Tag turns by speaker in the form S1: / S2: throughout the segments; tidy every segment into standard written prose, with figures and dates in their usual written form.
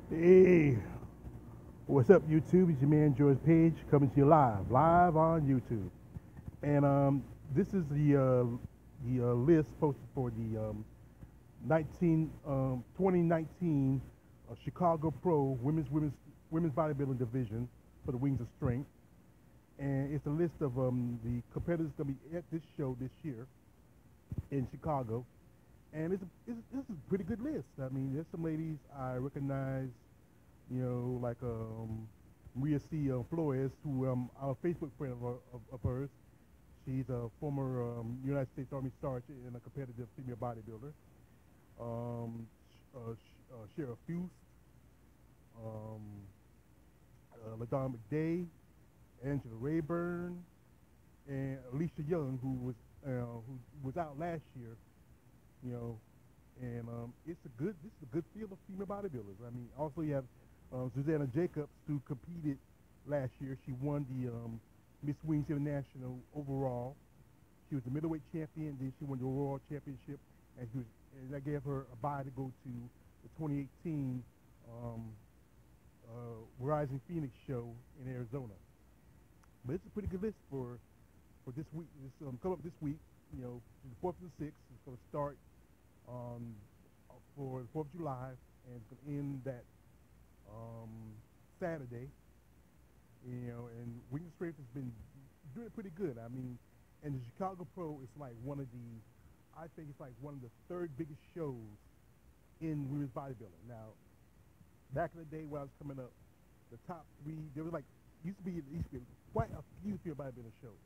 S1: Hey, what's up, YouTube? It's your man George Page coming to you live on YouTube. And this is the list posted for the 2019 Chicago Pro Women's Bodybuilding Division for the Wings of Strength. And it's a list of the competitors going to be at this show this year in Chicago. And this is a pretty good list. I mean, there's some ladies I recognize, like Maria C. Flores, who I'm a Facebook friend of hers. She's a former United States Army sergeant and a competitive female bodybuilder. Um, Sheriff Fuse, um, LaDon McDay, Angela Rayburn, and Alicia Young, who was out last year. You know, and this is a good field of female bodybuilders. I mean, also you have Susanna Jacobs, who competed last year. She won the Miss Wings International overall. She was the middleweight champion. Then she won the overall championship, and that gave her a bye to go to the 2018 Rising Phoenix show in Arizona. But it's a pretty good list for this week. This coming up this week. The 4th and the 6th. It's going to start on for the 4th of July, and it's going to end that Saturday. And Wings of Strength has been doing pretty good. I mean, and the Chicago Pro is like I think it's like one of the third biggest shows in women's bodybuilding. Now, back in the day when I was coming up, the top three, there was used to be quite a few female bodybuilding shows.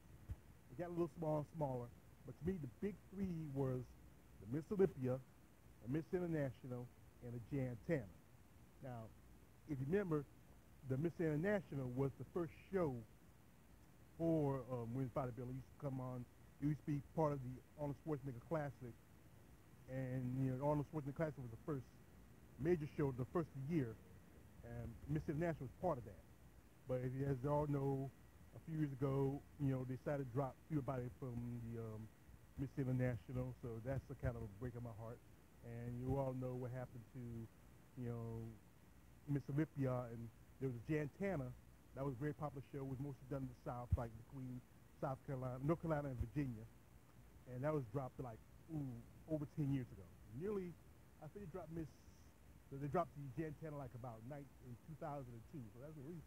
S1: It got a little smaller, but to me, the big three was the Miss Olympia, the Miss International, and the Jan Tanner. Now, if you remember, the Miss International was the first show for women's bodybuilding. It used to come on. It used to be part of the Arnold Schwarzenegger Classic, and Arnold Schwarzenegger Classic was the first major show, the first of the year, and Miss International was part of that. But as you all know, a few years ago, they decided to drop everybody from the Miss International, so that's a kind of a break in my heart. And you all know what happened to, Miss Olympia, and there was a Jan Tanner. That was a very popular show. It was mostly done in the South, like between North Carolina and Virginia. And that was dropped over 10 years ago. I think they dropped the Jan Tanner in 2002. So that's at least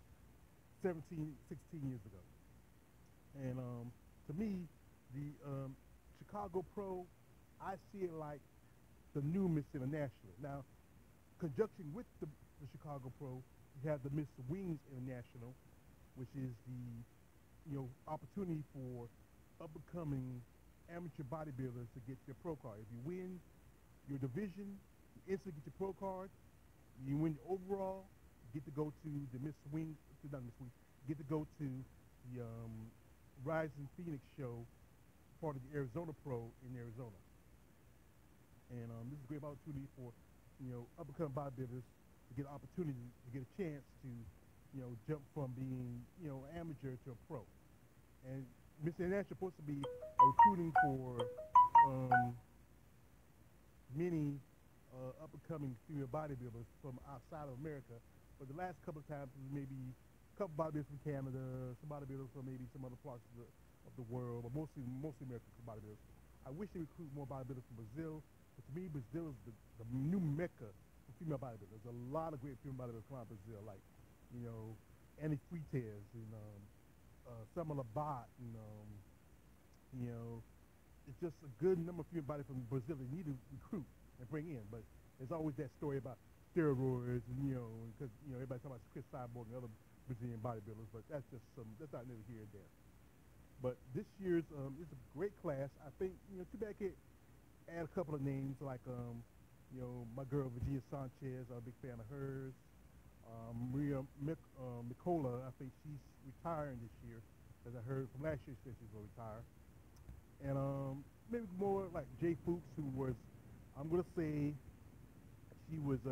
S1: 17, 16 years ago. And to me, the Chicago Pro, I see it like the new Miss International. Now, conjunction with the Chicago Pro, you have the Miss Wings International, which is the opportunity for up-and-coming amateur bodybuilders to get their pro card. If you win your division, you instantly get your pro card. You win your overall, you get to go to the Miss Wings, not Miss Wings, you get to go to the Rising Phoenix show, part of the Arizona Pro in Arizona. And this is a great opportunity for up-and-coming bodybuilders to get an opportunity to get a chance to jump from being amateur to a pro. And Miss International is supposed to be recruiting for many up-and-coming female bodybuilders from outside of America. But the last couple of times, maybe a couple bodybuilders from Canada, some bodybuilders from maybe some other parts of the world, but mostly American bodybuilders. I wish they recruit more bodybuilders from Brazil. But to me, Brazil is the new mecca for female bodybuilders. There's a lot of great female bodybuilders come out of Brazil, like Annie Freitas and Summer Labat, and it's just a good number of female bodybuilders from Brazil they need to recruit and bring in. But there's always that story about steroids, and because everybody's talking about Chris Cyborg and other Brazilian bodybuilders, but that's not neither here or there. But this year's is a great class. I think too bad I can't add a couple of names like my girl Virginia Sanchez. I'm a big fan of hers. Maria Nicola, I think she's retiring this year, as I heard from last year she said she's going to retire. And maybe more like Jay Fuchs, who was, I'm going to say, she was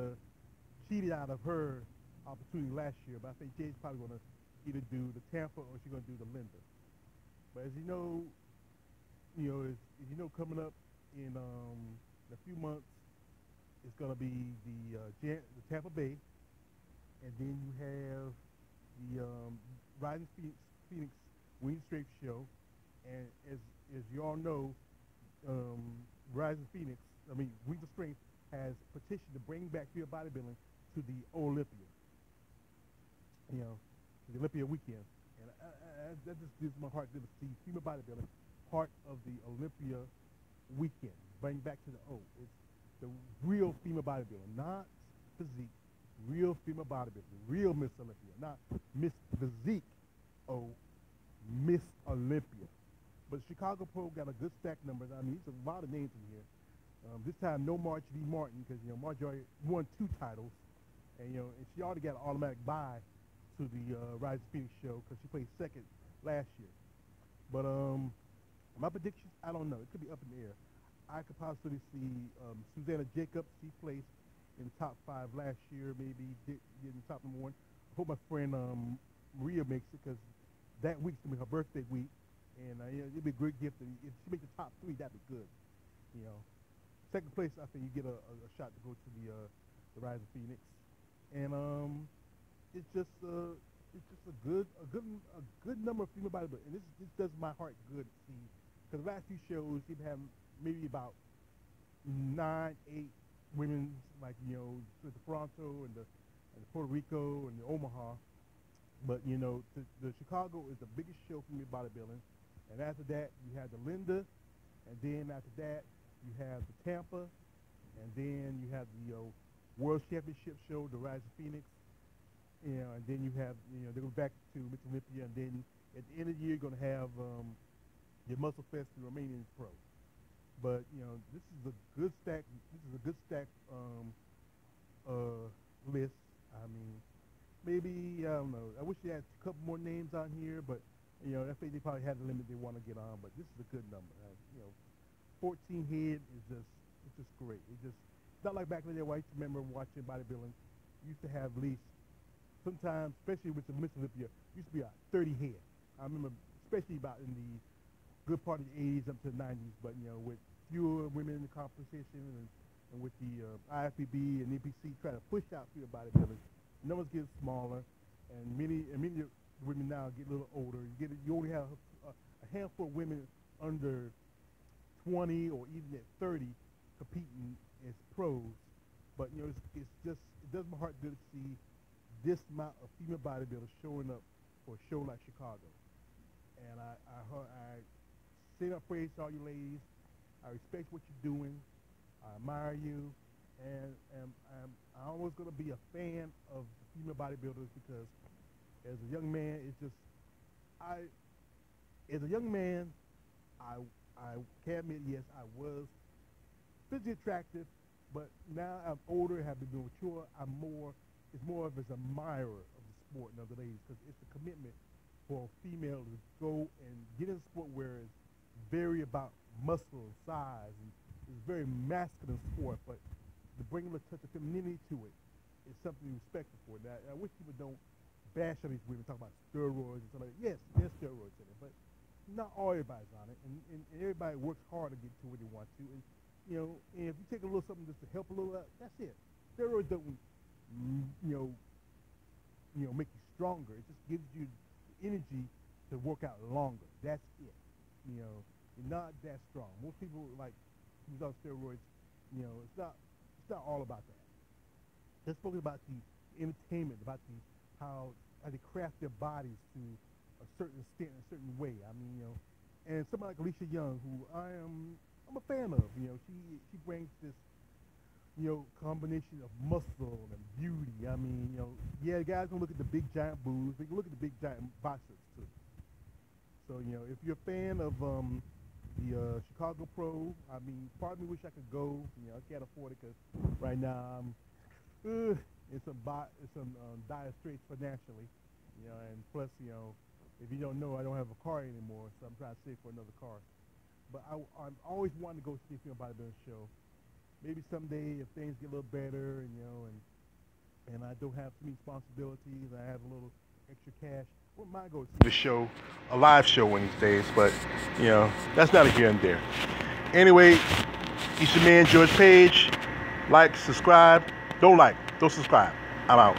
S1: cheated out of her opportunity last year, but I think Jay's probably going to either do the Tampa or she's going to do the Linda. But as you know, coming up in a few months, it's going to be the Tampa Bay and then you have the Rising Phoenix Wing Strength Show, and as you all know, Rising Phoenix, Wings of Strength has petitioned to bring back field bodybuilding to the Olympia, to the Olympia weekend, and that just gives my heart good to see female bodybuilding part of the Olympia weekend. Bring back to the it's the real female bodybuilding, not physique. Real female bodybuilding, real Miss Olympia, not Miss Physique, Miss Olympia. But Chicago Pro got a good stack numbers. It's a lot of names in here. This time, no March V. Martin, because March already won 2 titles, and and she already got an automatic bye to the Rising Phoenix show because she placed second last year. But my predictions, I don't know. It could be up in the air. I could possibly see Susanna Jacobs. She placed in the top 5 last year, maybe get in the top #1. I hope my friend Maria makes it, because that week's gonna be her birthday week, and it'd be a great gift. If she makes the top 3, that'd be good. Second place, I think you get a shot to go to the Rising Phoenix, and it's just a good number of female bodybuilders, and this does my heart good to see, because the last few shows you've had maybe about 9, 8 women, like the Toronto and the Puerto Rico and the Omaha, but the Chicago is the biggest show for me bodybuilding, and after that you have the Linda, and then after that you have the Tampa, and then you have the World Championship show, the Rising Phoenix, and then you have they go back to Miss Olympia, and then at the end of the year you're going to have your Muscle Fest, the Romanian Pro. But this is a good stack. This is a good stack list. Maybe I don't know. I wish they had a couple more names on here, but I think they probably had the limit they want to get on. But this is a good number. 14 head is just great. It's not like back in the day where I used to remember watching bodybuilding. You used to have at least sometimes, especially with the Miss Olympia, used to be 30 head. I remember, especially about in the good part of the 80s up to the 90s, but with fewer women in the competition, and with the IFBB and EPC trying to push out field bodybuilding, numbers get smaller, and many women now get a little older. You only have a handful of women under 20 or even at 30 competing as pros, but it does my heart good to see this amount of female bodybuilders showing up for a show like Chicago. And I sing up praise to all you ladies. I respect what you're doing. I admire you, and I'm always going to be a fan of the female bodybuilders, because as a young man, I can't admit, yes, I was physically attractive, but now I'm older, have been more mature. It's more of an admirer of the sport and of the ladies, because it's a commitment for a female to go and get in a sport where it's very about muscle and size, and it's a very masculine sport, but to bring a little touch of femininity to it is something to be respected for. Now, I wish people don't bash on these women, talk about steroids and stuff like that. Yes, there's steroids in it, but not all everybody's on it, and everybody works hard to get to where they want to. And and if you take a little something just to help a little, that's it. Steroids don't, make you stronger. It just gives you the energy to work out longer. That's it. You're not that strong. Most people use on steroids. It's not all about that. It's spoken about the entertainment, about how they craft their bodies to a certain extent, a certain way. And somebody like Alicia Young, who I'm a fan of. She brings this combination of muscle and beauty. Yeah, guys can look at the big giant boobs. They can look at the big giant biceps too. So if you're a fan of the Chicago Pro, part of me wish I could go. I can't afford it because right now I'm in some dire straits financially. And plus, if you don't know, I don't have a car anymore, so I'm trying to save for another car. But I'm always wanting to go see a female bodybuilding show. Maybe someday, if things get a little better, and I don't have too many responsibilities, I have a little extra cash, I wouldn't mind going to see the show, a live show one of these days. But that's not a here and there. Anyway, it's your man George Page. Like, subscribe. Don't subscribe. I'm out.